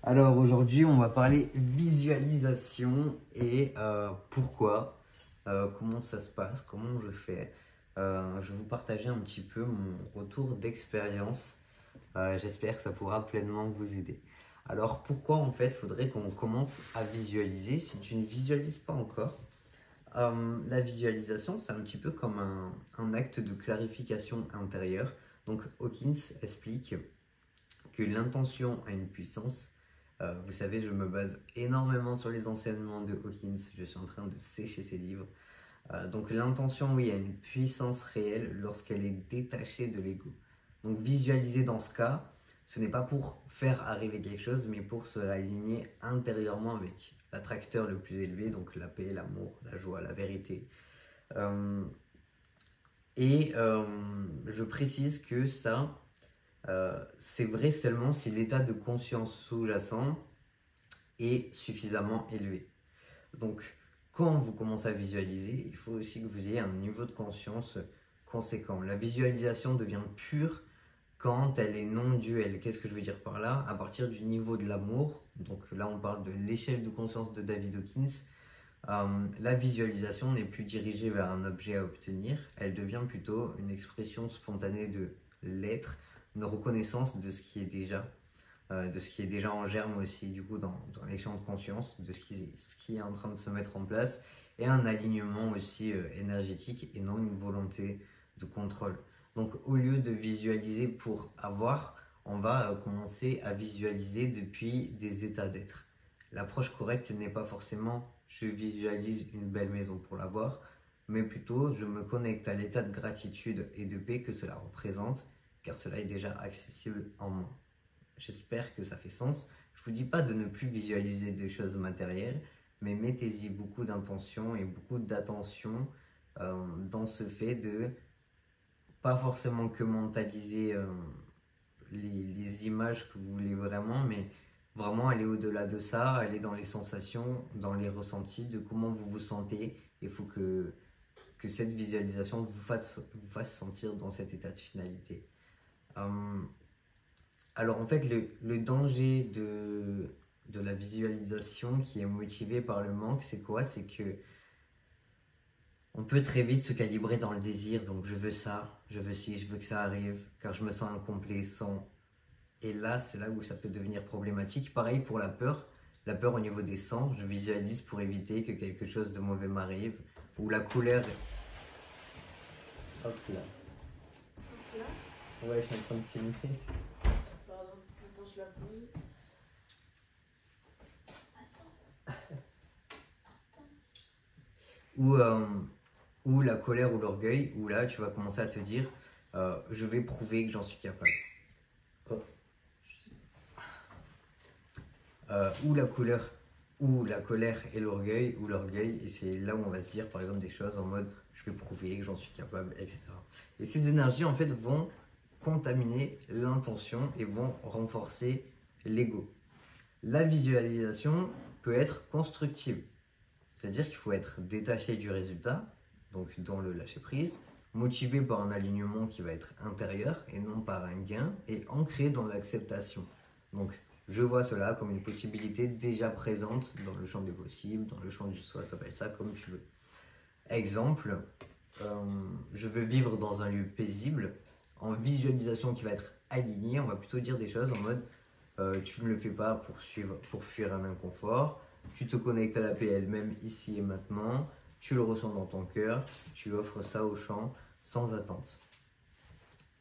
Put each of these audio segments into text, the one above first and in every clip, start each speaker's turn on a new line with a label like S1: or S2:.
S1: Alors aujourd'hui, on va parler visualisation et pourquoi, comment ça se passe, comment je fais. Je vais vous partager un petit peu mon retour d'expérience. J'espère que ça pourra pleinement vous aider. Alors pourquoi en fait, il faudrait qu'on commence à visualiser si tu ne visualises pas encore. La visualisation, c'est un petit peu comme un acte de clarification intérieure. Donc Hawkins explique que l'intention a une puissance. Vous savez, je me base énormément sur les enseignements de Hawkins. Je suis en train de sécher ses livres. Donc l'intention, oui, a une puissance réelle lorsqu'elle est détachée de l'ego. Donc visualiser dans ce cas, ce n'est pas pour faire arriver quelque chose, mais pour se aligner intérieurement avec l'attracteur le plus élevé, donc la paix, l'amour, la joie, la vérité. Je précise que ça, c'est vrai seulement si l'état de conscience sous-jacent est suffisamment élevé. Donc, quand vous commencez à visualiser, il faut aussi que vous ayez un niveau de conscience conséquent. La visualisation devient pure quand elle est non duelle. Qu'est-ce que je veux dire par là? À partir du niveau de l'amour, donc là on parle de l'échelle de conscience de David Hawkins, la visualisation n'est plus dirigée vers un objet à obtenir, elle devient plutôt une expression spontanée de l'être, une reconnaissance de ce qui est déjà en germe aussi, du coup, dans les champs de conscience, de ce qui est en train de se mettre en place, et un alignement aussi énergétique et non une volonté de contrôle. Donc, au lieu de visualiser pour avoir, on va commencer à visualiser depuis des états d'être. L'approche correcte n'est pas forcément je visualise une belle maison pour l'avoir, mais plutôt je me connecte à l'état de gratitude et de paix que cela représente, car cela est déjà accessible en moi. J'espère que ça fait sens. Je ne vous dis pas de ne plus visualiser des choses matérielles, mais mettez-y beaucoup d'intention et beaucoup d'attention dans ce fait de pas forcément que mentaliser les images que vous voulez vraiment, mais vraiment aller au-delà de ça, aller dans les sensations, dans les ressentis, de comment vous vous sentez. Il faut que cette visualisation vous fasse sentir dans cet état de finalité. Alors en fait, le danger de la visualisation qui est motivée par le manque, c'est quoi? C'est que on peut très vite se calibrer dans le désir, donc je veux ça, je veux ci, je veux que ça arrive, car je me sens incomplet sans. Et là, c'est là où ça peut devenir problématique. Pareil pour la peur au niveau des sens, je visualise pour éviter que quelque chose de mauvais m'arrive, ou la colère. Hop là.
S2: Hop là.
S1: Ouais, je suis en train de filmer.
S2: Pardon, attends, je la pose.
S1: Ou la colère ou l'orgueil, où là tu vas commencer à te dire je vais prouver que j'en suis capable. Ou la colère et l'orgueil, ou l'orgueil, et c'est là où on va se dire par exemple des choses en mode je vais prouver que j'en suis capable, etc. Et ces énergies en fait vont contaminer l'intention et vont renforcer l'ego. La visualisation peut être constructive. C'est-à-dire qu'il faut être détaché du résultat, donc dans le lâcher-prise, motivé par un alignement qui va être intérieur et non par un gain, et ancré dans l'acceptation. Donc, je vois cela comme une possibilité déjà présente dans le champ des possibles, dans le champ du soi, t'appelles ça comme tu veux. Exemple, je veux vivre dans un lieu paisible, en visualisation qui va être alignée, on va plutôt dire des choses en mode tu ne le fais pas pour fuir un inconfort, tu te connectes à la paix elle-même ici et maintenant, tu le ressens dans ton cœur, tu offres ça au champ sans attente.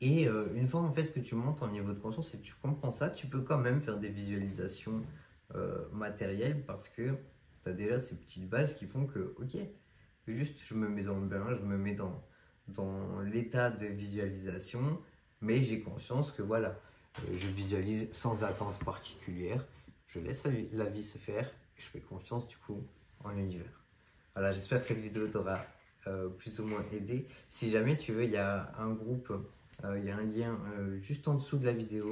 S1: Et une fois en fait que tu montes en niveau de conscience et que tu comprends ça, tu peux quand même faire des visualisations matérielles parce que tu as déjà ces petites bases qui font que, ok, juste je me mets dans le bain, je me mets dans l'état de visualisation, mais j'ai conscience que voilà, je visualise sans attente particulière, je laisse la vie se faire. Je fais confiance du coup en l'univers. Voilà, j'espère que cette vidéo t'aura plus ou moins aidé. Si jamais tu veux, il y a un groupe, il y a un lien juste en dessous de la vidéo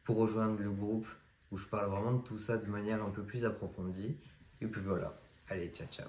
S1: pour rejoindre le groupe où je parle vraiment de tout ça de manière un peu plus approfondie. Et puis voilà, allez, ciao ciao.